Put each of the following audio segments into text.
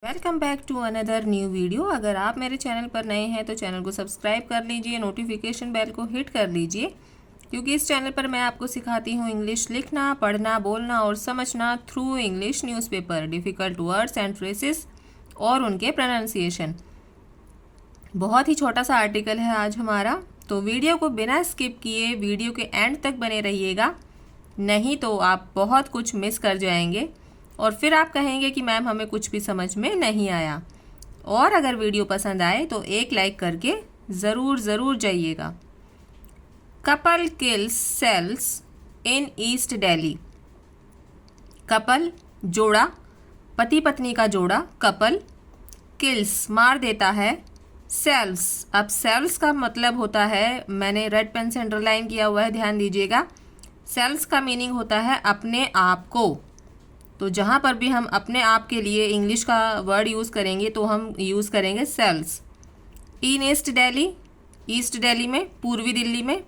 Welcome back to another new video. अगर आप मेरे चैनल पर नए हैं तो चैनल को सब्सक्राइब कर लीजिए, नोटिफिकेशन बेल को हिट कर लीजिए, क्योंकि इस चैनल पर मैं आपको सिखाती हूँ इंग्लिश लिखना, पढ़ना, बोलना और समझना through English newspaper, difficult words and phrases और उनके प्रोनाउंसिएशन। बहुत ही छोटा सा आर्टिकल है आज हमारा, तो वीडियो को बिना स्किप किए वीडियो के एंड तक बने रहिएगा, नहीं तो आप बहुत कुछ मिस कर जाएंगे और फिर आप कहेंगे कि मैम हमें कुछ भी समझ में नहीं आया। और अगर वीडियो पसंद आए तो एक लाइक करके ज़रूर जाइएगा। कपल किल्स सेल्स इन ईस्ट दिल्ली। कपल जोड़ा, पति पत्नी का जोड़ा कपल, किल्स मार देता है, सेल्स, अब सेल्स का मतलब होता है, मैंने रेड पेन से अंडरलाइन किया हुआ है, ध्यान दीजिएगा। सेल्स का मीनिंग होता है अपने आप को। तो जहाँ पर भी हम अपने आप के लिए इंग्लिश का वर्ड यूज़ करेंगे तो हम यूज़ करेंगे सेल्स। इन ईस्ट दिल्ली, ईस्ट दिल्ली में, पूर्वी दिल्ली में।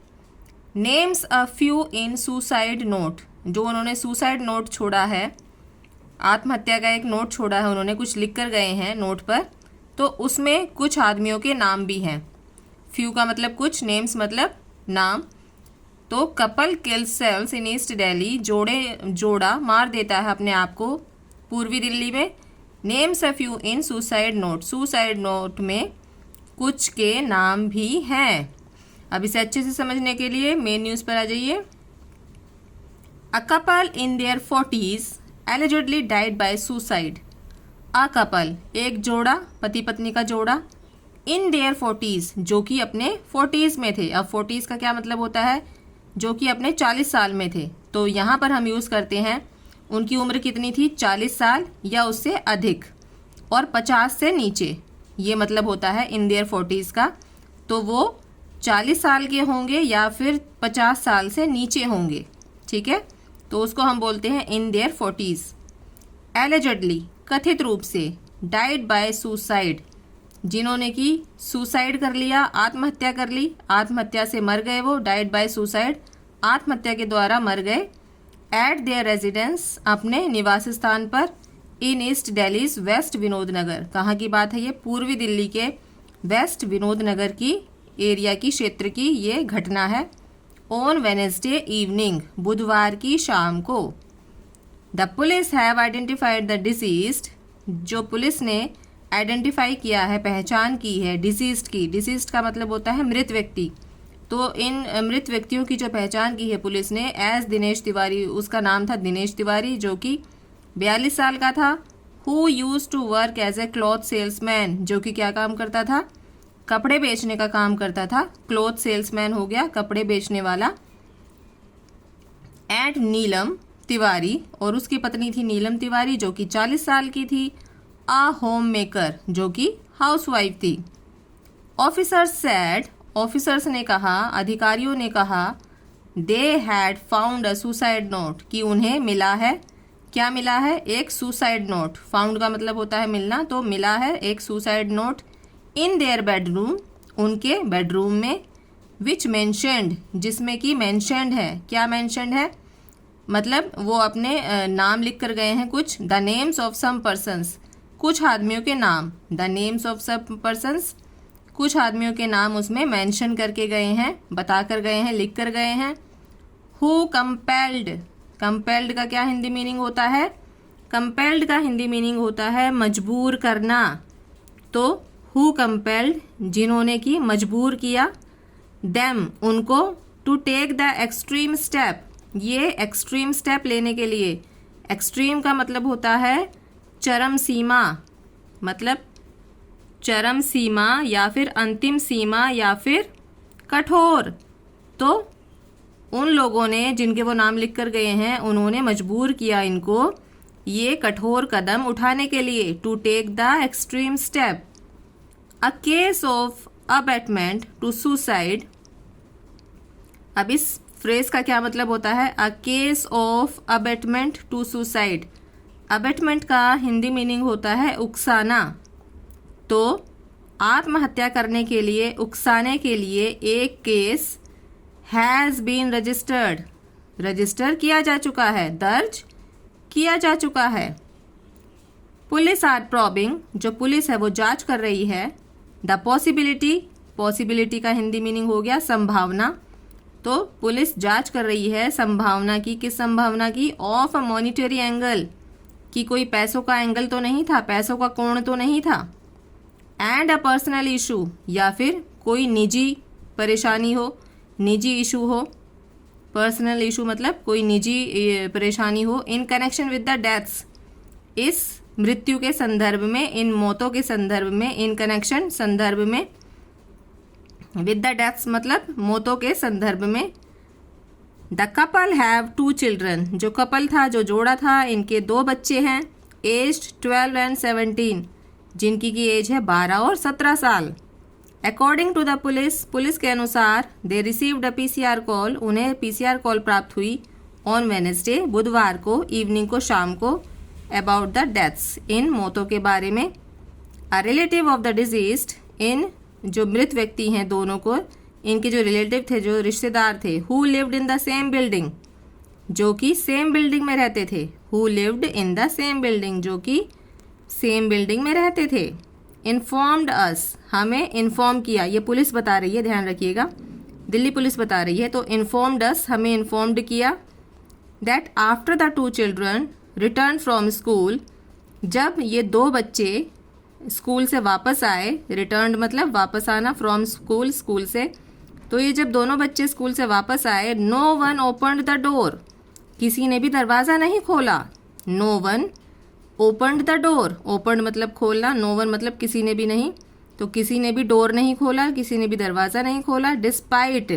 Names a few in suicide note, जो उन्होंने सुसाइड नोट छोड़ा है, आत्महत्या का एक नोट छोड़ा है, उन्होंने कुछ लिख कर गए हैं नोट पर, तो उसमें कुछ आदमियों के नाम भी हैं। फ्यू का मतलब कुछ, नेम्स मतलब नाम। तो कपल किल सेल्स इन ईस्ट दिल्ली, जोड़ा मार देता है अपने आप को पूर्वी दिल्ली में। Names a few in suicide note, suicide note में कुछ के नाम भी हैं। अब इसे अच्छे से समझने के लिए मेन न्यूज़ पर आ जाइए। A couple in their 40s allegedly died by suicide. A couple, एक जोड़ा, पति पत्नी का जोड़ा, इन देयर 40s, जो कि अपने 40s में थे। अब 40s का क्या मतलब होता है, जो कि अपने 40 साल में थे। तो यहाँ पर हम यूज़ करते हैं उनकी उम्र कितनी थी, 40 साल या उससे अधिक, और 50 से नीचे, ये मतलब होता है इन देयर 40s का। तो वो 40 साल के होंगे या फिर 50 साल से नीचे होंगे, ठीक है। तो उसको हम बोलते हैं इन देयर 40s। एलिजिडली, कथित रूप से, डाइड बाय सुसाइड, जिन्होंने की सुसाइड कर लिया, आत्महत्या कर ली, आत्महत्या से मर गए वो, डाइड बाय सुसाइड, आत्महत्या के द्वारा मर गए। एट देयर रेजिडेंस, अपने निवास स्थान पर, इन ईस्ट दिल्लीज वेस्ट विनोद नगर, कहाँ की बात है ये, पूर्वी दिल्ली के वेस्ट विनोद नगर की एरिया की, क्षेत्र की ये घटना है। ऑन वेनेसडे इवनिंग, बुधवार की शाम को। The police have identified the deceased, जो पुलिस ने आइडेंटिफाई किया है, पहचान की है डिसीज्ड की। डिसीज्ड का मतलब होता है मृत व्यक्ति। तो इन मृत व्यक्तियों की जो पहचान की है पुलिस ने, एज दिनेश तिवारी, उसका नाम था दिनेश तिवारी, जो कि 42 साल का था। Who used to work as a cloth salesman, जो कि क्या काम करता था, कपड़े बेचने का काम करता था। क्लॉथ सेल्समैन हो गया, कपड़े बेचने वाला। एंड नीलम तिवारी, और उसकी पत्नी थी नीलम तिवारी, जो कि 40 साल की थी। आ होम मेकर, जो कि हाउसवाइफ थी। ऑफिसर्स सेड, ऑफिसर्स ने कहा, अधिकारियों ने कहा, they had found a suicide note, कि उन्हें मिला है, क्या मिला है, एक सुसाइड नोट। फाउंड का मतलब होता है मिलना, तो मिला है एक suicide note. In their bedroom, उनके बेडरूम में। विच मैंशनड, जिसमें कि मैंशनड है, क्या मैंशनड है, मतलब वो अपने नाम लिख कर गए हैं कुछ। The names of some persons, कुछ आदमियों के नाम। The names of some persons, कुछ आदमियों के नाम उसमें मेंशन करके गए हैं, बता कर गए हैं, लिख कर गए हैं। हु कंपेल्ड, कंपेल्ड का क्या हिंदी मीनिंग होता है, कंपेल्ड का हिंदी मीनिंग होता है मजबूर करना। तो हु कंपेल्ड, जिन्होंने की, मजबूर किया। देम, उनको। To take the extreme step, ये एक्सट्रीम स्टेप लेने के लिए, एक्सट्रीम का मतलब होता है चरम सीमा, मतलब चरम सीमा या फिर अंतिम सीमा या फिर कठोर। तो उन लोगों ने, जिनके वो नाम लिख कर गए हैं, उन्होंने मजबूर किया इनको ये कठोर कदम उठाने के लिए। To take the extreme step. A case of abetment to suicide, अब इस फ्रेज का क्या मतलब होता है, a case of abetment to suicide. Abetment का हिंदी मीनिंग होता है उकसाना। तो आत्महत्या करने के लिए, उकसाने के लिए एक case has been registered, register किया जा चुका है, दर्ज किया जा चुका है। पुलिस आर प्रॉबिंग, जो पुलिस है वो जांच कर रही है। द पॉसिबिलिटी, पॉसिबिलिटी का हिंदी मीनिंग हो गया संभावना। तो पुलिस जांच कर रही है संभावना की, किस संभावना की? ऑफ अ मॉनिटरी एंगल, कि कोई पैसों का एंगल तो नहीं था, पैसों का कोण तो नहीं था। एंड अ पर्सनल इशू, या फिर कोई निजी परेशानी हो, निजी इशू हो। पर्सनल इशू मतलब कोई निजी परेशानी हो। In connection with the deaths, इस मृत्यु के संदर्भ में, इन मौतों के संदर्भ में। इन कनेक्शन संदर्भ में, विद द डेथ्स मतलब मौतों के संदर्भ में। द कपल हैव 2 चिल्ड्रन, जो कपल था, जो जोड़ा था, इनके 2 बच्चे हैं। एज्ड 12 एंड 17, जिनकी की एज है 12 और 17 साल। According to the police, police के अनुसार, they received a PCR call, उन्हें PCR कॉल प्राप्त हुई ऑन वेडनेसडे, बुधवार को, इवनिंग को, शाम को, अबाउट द डेथ्स, इन मौतों के बारे में। A relative of the deceased, इन जो मृत व्यक्ति हैं दोनों को, इनके जो रिलेटिव थे, जो रिश्तेदार थे। Who lived in the same building, जो कि सेम बिल्डिंग में रहते थे। Who lived in the same building, जो कि सेम बिल्डिंग में रहते थे। इन्फॉर्म्ड अस, हमें इन्फॉर्म किया, ये पुलिस बता रही है, ध्यान रखिएगा, दिल्ली पुलिस बता रही है। तो इन्फॉर्म्ड अस, हमें इन्फॉर्म्ड किया। That after the 2 children return from school, जब ये 2 बच्चे स्कूल से वापस आए, रिटर्न मतलब वापस आना, फ्रॉम स्कूल, स्कूल से, तो ये जब दोनों बच्चे स्कूल से वापस आए, no one opened the door, किसी ने भी दरवाज़ा नहीं खोला। No one opened the door, opened मतलब खोलना, नो वन मतलब किसी ने भी नहीं, तो किसी ने भी डोर नहीं खोला, किसी ने भी दरवाज़ा नहीं खोला। डिस्पाइट,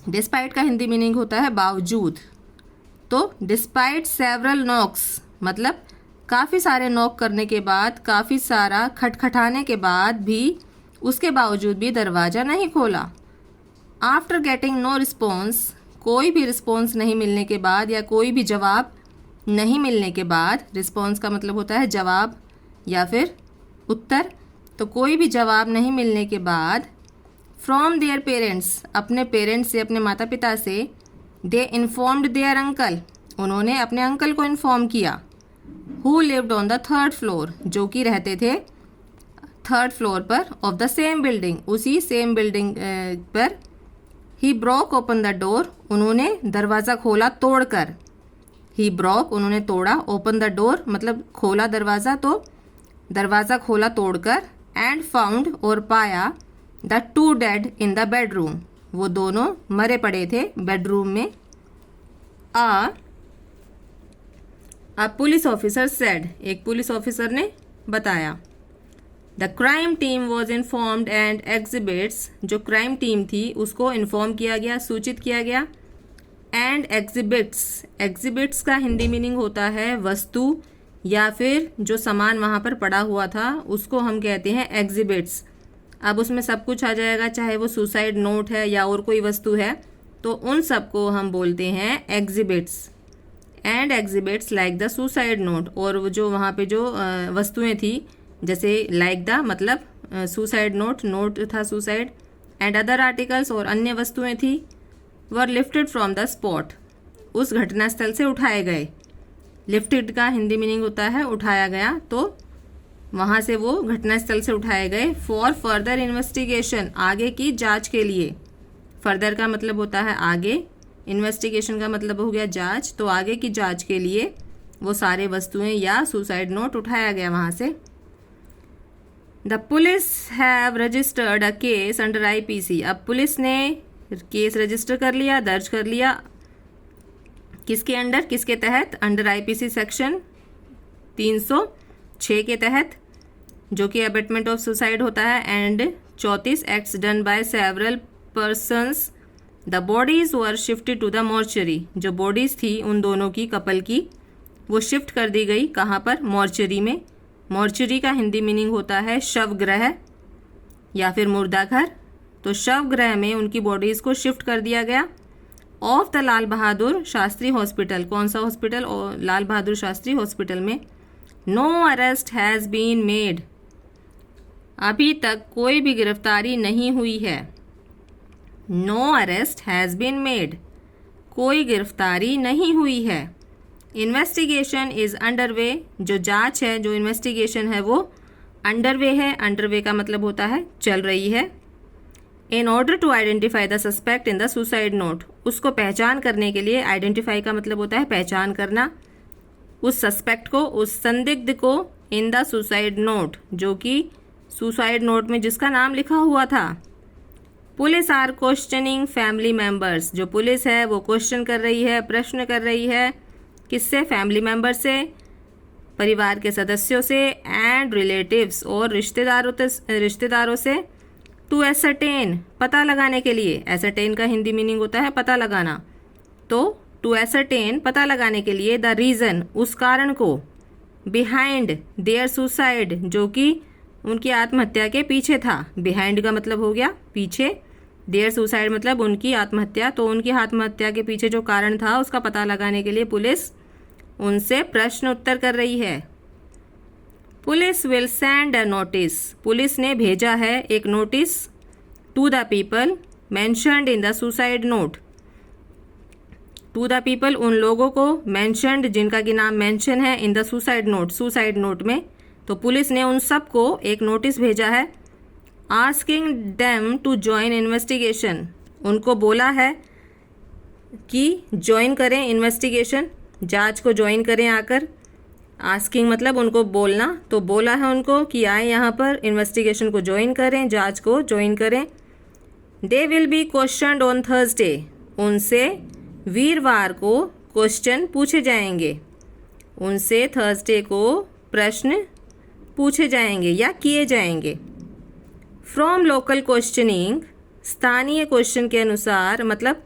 डिस्पाइट का हिंदी मीनिंग होता है बावजूद। तो डिस्पाइट सेवरल नॉक्स मतलब काफ़ी सारे नॉक करने के बाद, काफ़ी सारा खटखटाने के बाद भी, उसके बावजूद भी दरवाज़ा नहीं खोला। आफ्टर गेटिंग नो रिस्पॉन्स, कोई भी रिस्पॉन्स नहीं मिलने के बाद, या कोई भी जवाब नहीं मिलने के बाद, रिस्पॉन्स का मतलब होता है जवाब या फिर उत्तर, तो कोई भी जवाब नहीं मिलने के बाद, फ्रॉम देयर पेरेंट्स, अपने पेरेंट्स से, अपने माता पिता से, दे इन्फॉर्म्ड देयर अंकल, उन्होंने अपने अंकल को इन्फॉर्म किया। Who lived on the 3rd floor, जो कि रहते थे 3rd फ्लोर पर, ऑफ द सेम बिल्डिंग, उसी सेम बिल्डिंग पर। He broke open the door, उन्होंने दरवाज़ा खोला तोड़कर। ही ब्रोक, उन्होंने तोड़ा, ओपन द डोर मतलब खोला दरवाज़ा, तो दरवाज़ा खोला तोड़कर। एंड फाउंड, और पाया, the 2 dead in the bedroom, वो दोनों मरे पड़े थे बेडरूम में। अ पुलिस ऑफिसर सेड, एक पुलिस ऑफिसर ने बताया। The crime team was informed and exhibits, जो क्राइम टीम थी उसको इन्फॉर्म किया गया, सूचित किया गया। एंड एग्जिबिट्स, एग्जिबिट्स का हिंदी मीनिंग होता है वस्तु, या फिर जो सामान वहाँ पर पड़ा हुआ था उसको हम कहते हैं एग्जिबिट्स। अब उसमें सब कुछ आ जाएगा, चाहे वो सुसाइड नोट है या और कोई वस्तु है, तो उन सबको हम बोलते हैं exhibits. And exhibits like the suicide note, और वो जो वहाँ पे जो वस्तुएं थी, जैसे लाइक द मतलब सुसाइड नोट, नोट था सुसाइड, एंड अदर आर्टिकल्स, और अन्य वस्तुएं थी, वर लिफ्टेड फ्रॉम द स्पॉट, उस घटनास्थल से उठाए गए। लिफ्टेड का हिंदी मीनिंग होता है उठाया गया, तो वहाँ से वो घटनास्थल से उठाए गए। फॉर फर्दर इन्वेस्टिगेशन, आगे की जांच के लिए। फर्दर का मतलब होता है आगे, इन्वेस्टिगेशन का मतलब हो गया जांच, तो आगे की जांच के लिए वो सारे वस्तुएं या सुसाइड नोट उठाया गया वहाँ से। The police have registered a case under IPC, अब पुलिस ने केस रजिस्टर कर लिया, दर्ज कर लिया, किसके अंडर, किसके तहत? अंडर IPC सेक्शन 306 के तहत, जो कि अबेटमेंट ऑफ सुसाइड होता है। And 34 acts done by several persons, the bodies were shifted to the mortuary, जो बॉडीज थी उन दोनों की, कपल की, वो शिफ्ट कर दी गई, कहाँ पर? मॉर्चरी में। मॉर्चरी का हिंदी मीनिंग होता है शवगृह या फिर मुर्दाघर, तो शवगृह में उनकी बॉडीज़ को शिफ्ट कर दिया गया। Of the Lal Bahadur Shastri hospital, कौन सा हॉस्पिटल? लाल बहादुर शास्त्री हॉस्पिटल में। No arrest has been made, अभी तक कोई भी गिरफ्तारी नहीं हुई है। No arrest has been made, कोई गिरफ्तारी नहीं हुई है। इन्वेस्टिगेशन इज़ अंडरवे, जो जांच है, जो इन्वेस्टिगेशन है वो अंडरवे है। अंडरवे का मतलब होता है चल रही है। In order to identify the suspect in the suicide note, उसको पहचान करने के लिए, आइडेंटिफाई का मतलब होता है पहचान करना, उस सस्पेक्ट को, उस संदिग्ध को, इन द सुसाइड नोट, जो कि सुसाइड नोट में जिसका नाम लिखा हुआ था। Police are questioning family members, जो पुलिस है वो क्वेश्चन कर रही है, प्रश्न कर रही है, किससे? फैमिली मेंबर से, परिवार के सदस्यों से, एंड रिलेटिव्स, और रिश्तेदारों से, टू एसरटेन, पता लगाने के लिए। एसरटेन का हिंदी मीनिंग होता है पता लगाना, तो टू एसरटेन, पता लगाने के लिए, द रीज़न, उस कारण को, बिहाइंड देयर सुसाइड, जो कि उनकी आत्महत्या के पीछे था। बिहाइंड का मतलब हो गया पीछे, देयर सुसाइड मतलब उनकी आत्महत्या, तो उनकी आत्महत्या के पीछे जो कारण था उसका पता लगाने के लिए पुलिस उनसे प्रश्न उत्तर कर रही है। Police will send a notice, police ने भेजा है एक notice, to the people mentioned in the suicide note, to the people, उन लोगों को, मेंशन्ड, जिनका कि नाम मेंशन है, in the suicide note, suicide note में, तो पुलिस ने उन सबको एक नोटिस भेजा है, asking them to join investigation, उनको बोला है कि ज्वाइन करें इन्वेस्टिगेशन, जांच को ज्वाइन करें आकर। आस्किंग मतलब उनको बोलना, तो बोला है उनको कि आए यहाँ पर, इन्वेस्टिगेशन को ज्वाइन करें, जांच को ज्वाइन करें। They will be questioned on Thursday, उनसे वीरवार को क्वेश्चन पूछे जाएंगे, उनसे थर्सडे को प्रश्न पूछे जाएंगे या किए जाएंगे। फ्रॉम लोकल क्वेश्चनिंग, स्थानीय क्वेश्चन के अनुसार, मतलब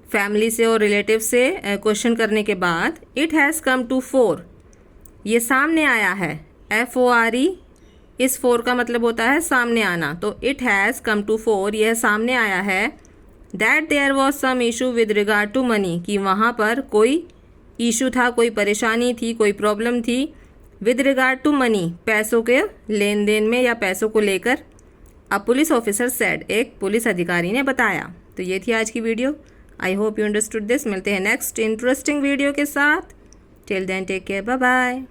फैमिली से और रिलेटिव से क्वेश्चन करने के बाद, it has come to fore, ये सामने आया है, FORE, इस फोर का मतलब होता है सामने आना, तो it has come to fore, यह सामने आया है, that there was some issue with regard to money, कि वहाँ पर कोई इशू था, कोई परेशानी थी, कोई प्रॉब्लम थी, विद रिगार्ड टू मनी, पैसों के लेन देन में या पैसों को लेकर। अ पुलिस ऑफिसर सेड, एक पुलिस अधिकारी ने बताया। तो ये थी आज की video. I hope you understood this. मिलते हैं नेक्स्ट इंटरेस्टिंग वीडियो के साथ। Till then take care, bye bye.